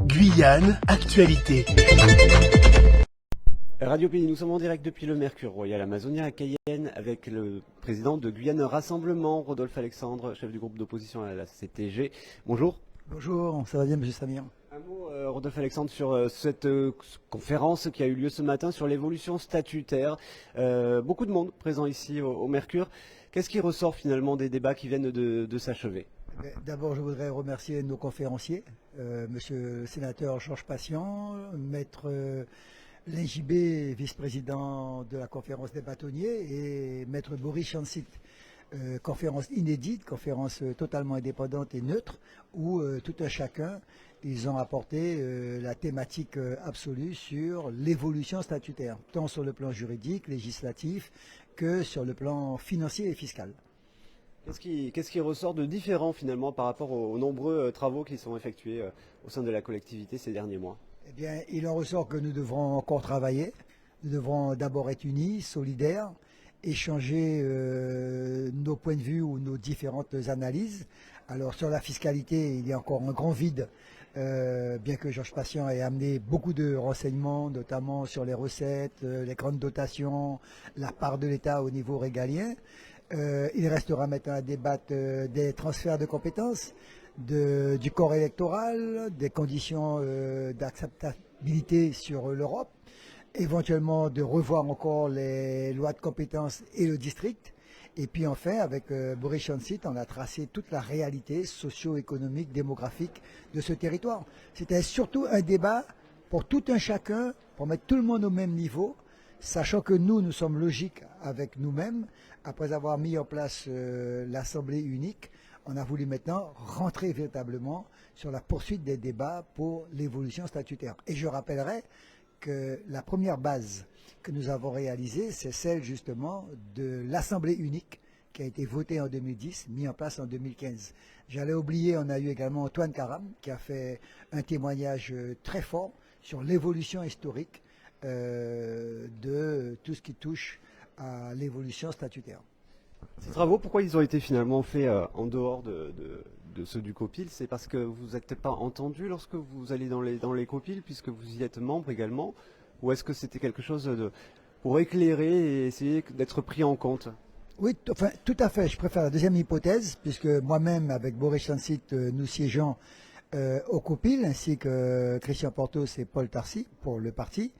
Guyane, actualité. Radio Pays, nous sommes en direct depuis le Mercure Royal Amazonia à Cayenne avec le président de Guyane Rassemblement, Rodolphe Alexandre, chef du groupe d'opposition à la CTG. Bonjour. Bonjour, ça va bien, monsieur Samir? Un mot, Rodolphe Alexandre, sur cette conférence qui a eu lieu ce matin sur l'évolution statutaire. Beaucoup de monde présent ici au Mercure. Qu'est-ce qui ressort finalement des débats qui viennent de s'achever? D'abord, je voudrais remercier nos conférenciers, monsieur le sénateur Georges Patient, maître Lingibé, vice-président de la conférence des bâtonniers, et maître Boris Chansit, conférence inédite, conférence totalement indépendante et neutre, où tout un chacun, ils ont apporté la thématique absolue sur l'évolution statutaire, tant sur le plan juridique, législatif, que sur le plan financier et fiscal. Qu'est-ce qui ressort de différent finalement par rapport aux nombreux travaux qui sont effectués au sein de la collectivité ces derniers mois? Eh bien, il en ressort que nous devrons encore travailler. Nous devrons d'abord être unis, solidaires, échanger nos points de vue ou nos différentes analyses. Alors sur la fiscalité, il y a encore un grand vide, bien que Georges Patient ait amené beaucoup de renseignements, notamment sur les recettes, les grandes dotations, la part de l'État au niveau régalien. Il restera maintenant à débattre des transferts de compétences, du corps électoral, des conditions d'acceptabilité sur l'Europe, éventuellement de revoir encore les lois de compétences et le district. Et puis enfin, avec Boris Chansit, on a tracé toute la réalité socio-économique, démographique de ce territoire. C'était surtout un débat pour tout un chacun, pour mettre tout le monde au même niveau, sachant que nous sommes logiques avec nous-mêmes. Après avoir mis en place l'Assemblée unique, on a voulu maintenant rentrer véritablement sur la poursuite des débats pour l'évolution statutaire. Et je rappellerai que la première base que nous avons réalisée, c'est celle justement de l'Assemblée unique qui a été votée en 2010, mise en place en 2015. J'allais oublier, on a eu également Antoine Karam qui a fait un témoignage très fort sur l'évolution historique de tout ce qui touche à l'évolution statutaire. Ces travaux, pourquoi ils ont été finalement faits en dehors de ceux du COPIL? C'est parce que vous n'êtes pas entendu lorsque vous allez dans les COPIL, puisque vous y êtes membre également? Ou est-ce que c'était quelque chose pour éclairer et essayer d'être pris en compte? Oui, enfin, tout à fait. Je préfère la deuxième hypothèse, puisque moi-même, avec Boris Chansit, nous siégeons au COPIL, ainsi que Christian Portos et Paul Tarcy pour le parti.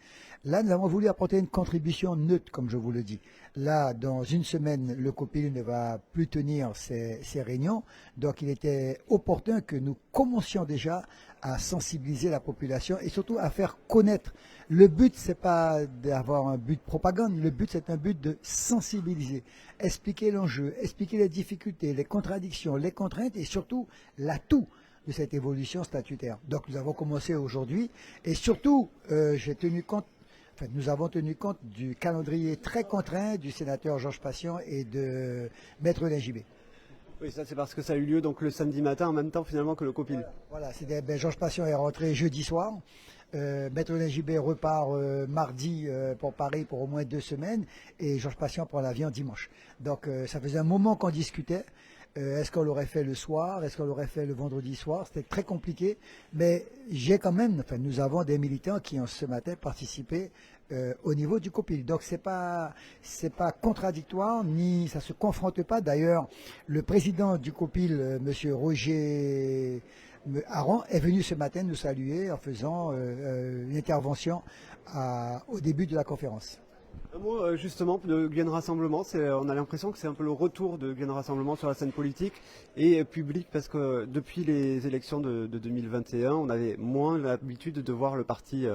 Là, nous avons voulu apporter une contribution neutre, comme je vous le dis. Là, dans une semaine, le COPIL ne va plus tenir ses réunions. Donc, il était opportun que nous commencions déjà à sensibiliser la population et surtout à faire connaître. Le but, c'est pas d'avoir un but de propagande. Le but, c'est un but de sensibiliser. Expliquer l'enjeu, expliquer les difficultés, les contradictions, les contraintes et surtout l'atout de cette évolution statutaire. Donc, nous avons commencé aujourd'hui et surtout, nous avons tenu compte du calendrier très contraint du sénateur Georges Patient et de maître Lingibé. Oui, ça c'est parce que ça a eu lieu donc le samedi matin en même temps finalement que le COPIL. Voilà, Georges Patient est rentré jeudi soir. Maître Lingibé repart mardi pour Paris pour au moins 2 semaines et Georges Patient prend l'avion dimanche. Donc ça faisait un moment qu'on discutait. Est-ce qu'on l'aurait fait le soir? Est-ce qu'on l'aurait fait le vendredi soir? C'était très compliqué, mais nous avons des militants qui ont ce matin participé au niveau du COPIL. Donc c'est pas contradictoire, ni ça se confronte pas. D'ailleurs, le président du COPIL, monsieur Roger Aron, est venu ce matin nous saluer en faisant une intervention au début de la conférence. Un mot justement de Guyane Rassemblement, on a l'impression que c'est un peu le retour de Guyane Rassemblement sur la scène politique et publique, parce que depuis les élections de 2021, on avait moins l'habitude de voir le parti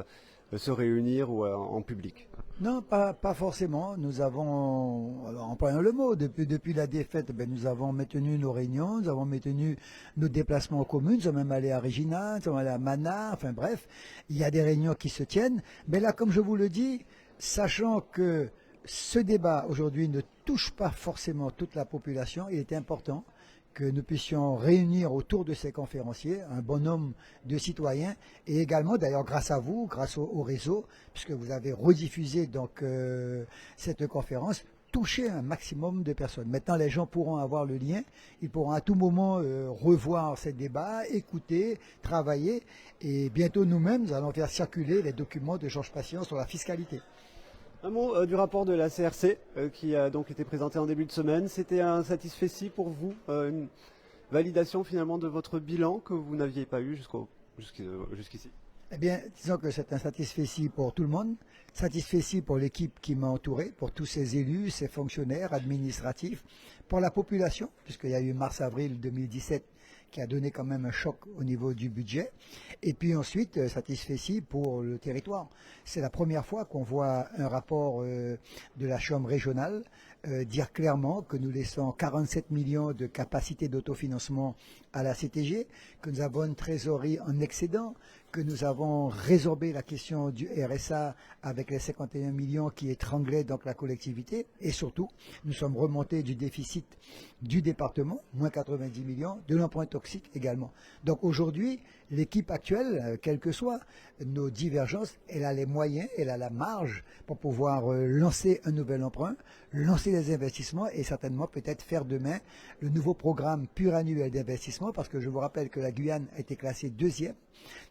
se réunir ou en public. Non, pas forcément. Nous avons, alors employons le mot, depuis la défaite, nous avons maintenu nos réunions, nous avons maintenu nos déplacements en communes, nous sommes même allés à Regina, nous sommes allés à Mana, enfin bref, il y a des réunions qui se tiennent. Mais là, comme je vous le dis, sachant que ce débat aujourd'hui ne touche pas forcément toute la population, il est important que nous puissions réunir autour de ces conférenciers un bon nombre de citoyens et également d'ailleurs grâce à vous, grâce au réseau, puisque vous avez rediffusé donc cette conférence, toucher un maximum de personnes. Maintenant, les gens pourront avoir le lien, ils pourront à tout moment revoir ces débats, écouter, travailler, et bientôt nous-mêmes, nous allons faire circuler les documents de Georges Patient sur la fiscalité. Un mot du rapport de la CRC qui a donc été présenté en début de semaine. C'était un satisfecit pour vous, une validation finalement de votre bilan que vous n'aviez pas eu jusqu'ici. Eh bien, disons que c'est un satisfecit pour tout le monde, satisfecit pour l'équipe qui m'a entouré, pour tous ces élus, ces fonctionnaires administratifs, pour la population, puisqu'il y a eu mars-avril 2017 qui a donné quand même un choc au niveau du budget. Et puis ensuite, satisfecit pour le territoire. C'est la première fois qu'on voit un rapport de la Chambre régionale dire clairement que nous laissons 47 millions de capacité d'autofinancement à la CTG, que nous avons une trésorerie en excédent, que nous avons résorbé la question du RSA avec les 51 millions qui étranglaient donc la collectivité. Et surtout, nous sommes remontés du déficit du département, moins 90 millions, de l'emprunt toxique également. Donc aujourd'hui, l'équipe actuelle, quelles que soient nos divergences, elle a les moyens, elle a la marge pour pouvoir lancer un nouvel emprunt, lancer des investissements et certainement peut-être faire demain le nouveau programme pluriannuel d'investissement, parce que je vous rappelle que la Guyane a été classée 2e.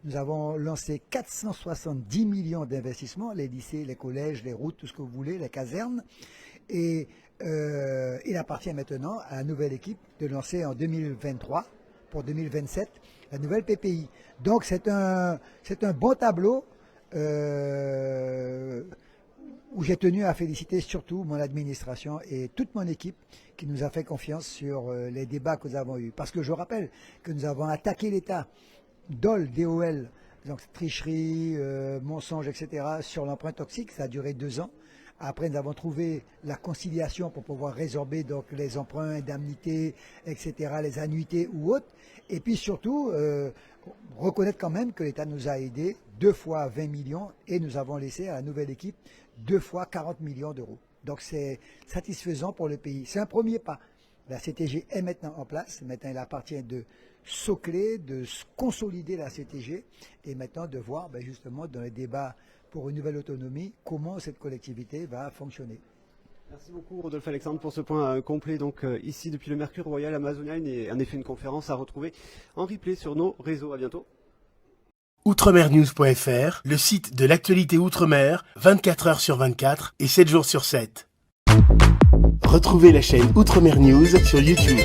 Nous avons lancé 470 millions d'investissements, les lycées, les collèges, les routes, tout ce que vous voulez, les casernes. Et il appartient maintenant à la nouvelle équipe de lancer en 2023, pour 2027, la nouvelle PPI. Donc c'est un bon tableau où j'ai tenu à féliciter surtout mon administration et toute mon équipe qui nous a fait confiance sur les débats que nous avons eus. Parce que je rappelle que nous avons attaqué l'État, DOL, DOL, donc tricherie, mensonge, etc., sur l'emprunt toxique. Ça a duré 2 ans. Après, nous avons trouvé la conciliation pour pouvoir résorber donc les emprunts, indemnités, etc., les annuités ou autres. Et puis surtout, reconnaître quand même que l'État nous a aidés 2 fois 20 millions et nous avons laissé à la nouvelle équipe 2 fois 40 millions d'euros. Donc c'est satisfaisant pour le pays. C'est un premier pas. La CTG est maintenant en place. Maintenant, il appartient de socler, de consolider la CTG et maintenant de voir justement dans les débats pour une nouvelle autonomie comment cette collectivité va fonctionner. Merci beaucoup Rodolphe Alexandre pour ce point complet. Donc ici depuis le Mercure Royal Amazonia, en effet une conférence à retrouver en replay sur nos réseaux. À bientôt. Outremernews.fr, le site de l'actualité Outre-mer, 24 heures sur 24 et 7 jours sur 7. Retrouvez la chaîne Outremer News sur YouTube.